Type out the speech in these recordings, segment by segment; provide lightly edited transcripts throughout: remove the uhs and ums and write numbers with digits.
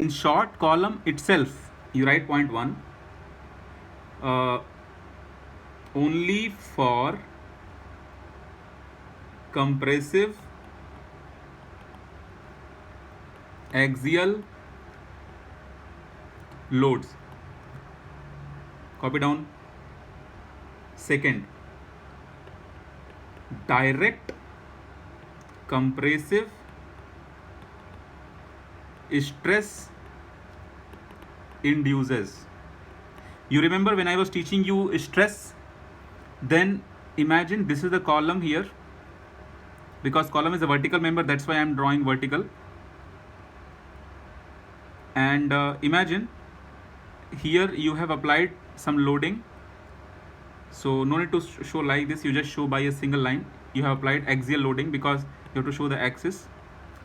in short column itself, you write point 1, only for compressive axial loads. Copy down. Second, direct compressive stress induces. You remember when I was teaching you stress, then imagine this is the column here, because column is a vertical member, that's why I am drawing vertical. And imagine here you have applied some loading, so no need to show like this, you just show by a single line. You have applied axial loading because you have to show the axis.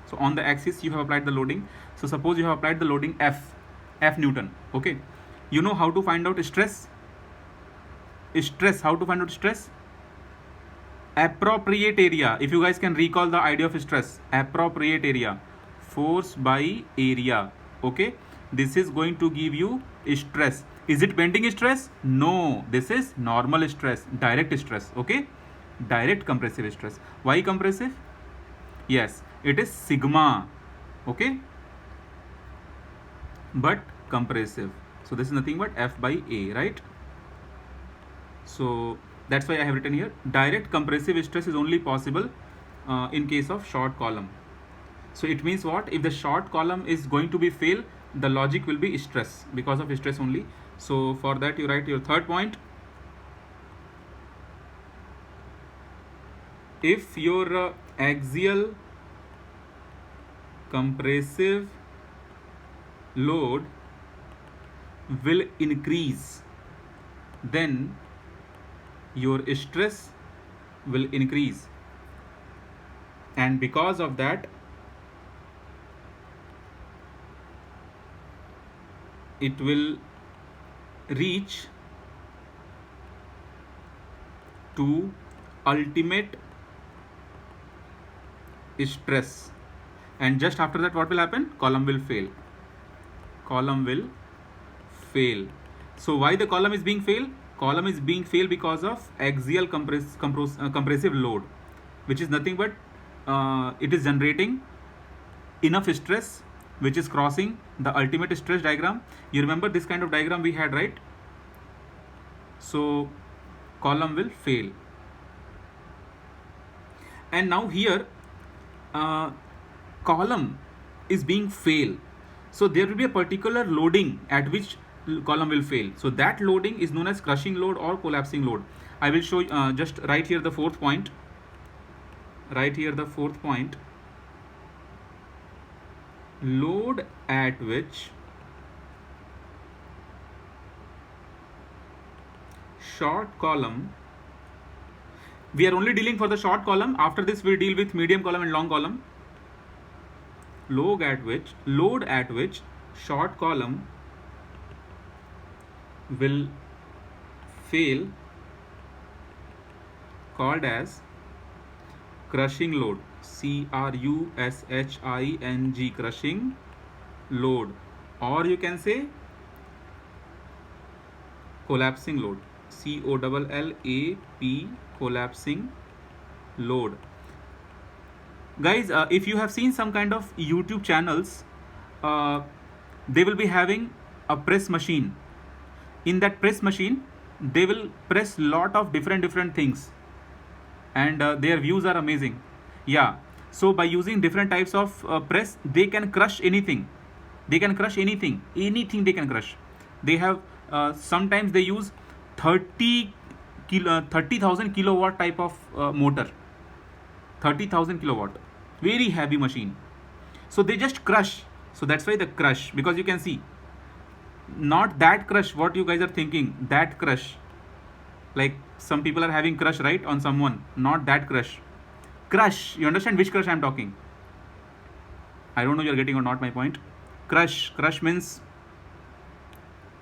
So on the axis you have applied the loading. So suppose you have applied the loading F Newton. Okay, you know how to find out stress? How to find out stress? Appropriate area. If you guys can recall the idea of stress, appropriate area, force by area. Okay, this is going to give you stress. Is it bending stress? No, this is normal stress, direct stress. Okay, direct compressive stress. Why compressive? Yes, it is sigma. Okay, but compressive. So this is nothing but F by A, right? So that's why I have written here direct compressive stress is only possible in case of short column. So it means what? If the short column is going to be fail, the logic will be stress, because of stress only. So for that you write your third point. If your axial compressive load will increase, then your stress will increase, and because of that it will reach to ultimate stress, and just after that what will happen? Column will fail. So why the column is being fail? Column is being fail because of axial compressive load, which is nothing but it is generating enough stress which is crossing the ultimate stress diagram. You remember this kind of diagram we had, right? So column will fail. And now here column is being fail, so there will be a particular loading at which column will fail. So that loading is known as crushing load or collapsing load. I will show just right here the fourth point. Load at which short column, we are only dealing for the short column, after this we'll deal with medium column and long column. Load at which short column will fail, called as crushing load. CRUSHING, crushing load, or you can say collapsing load. COLLAP, collapsing load. Guys, if you have seen some kind of YouTube channels, they will be having a press machine. In that press machine they will press lot of different things, and their views are amazing. Yeah, so by using different types of press, they can crush anything. They can crush anything they can crush. They have sometimes they use 30,000 kilowatt type of motor. 30,000 kilowatt, very heavy machine. So they just crush. So that's why the crush, because you can see, not that crush what you guys are thinking, that crush like some people are having crush, right, on someone. Not that crush. You understand which crush I'm talking? I don't know you're getting or not my point. Crush means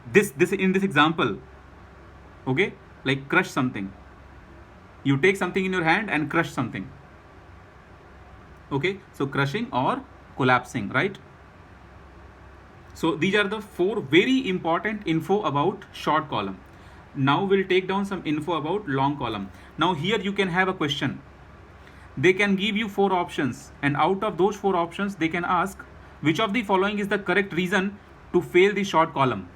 this in this example. Okay, like crush something, you take something in your hand and crush something. Okay, so crushing or collapsing, right? So these are the 4 very important info about short column. Now we'll take down some info about long column. Now here you can have a question. They can give you 4 options, and out of those 4 options they can ask which of the following is the correct reason to fail the short column.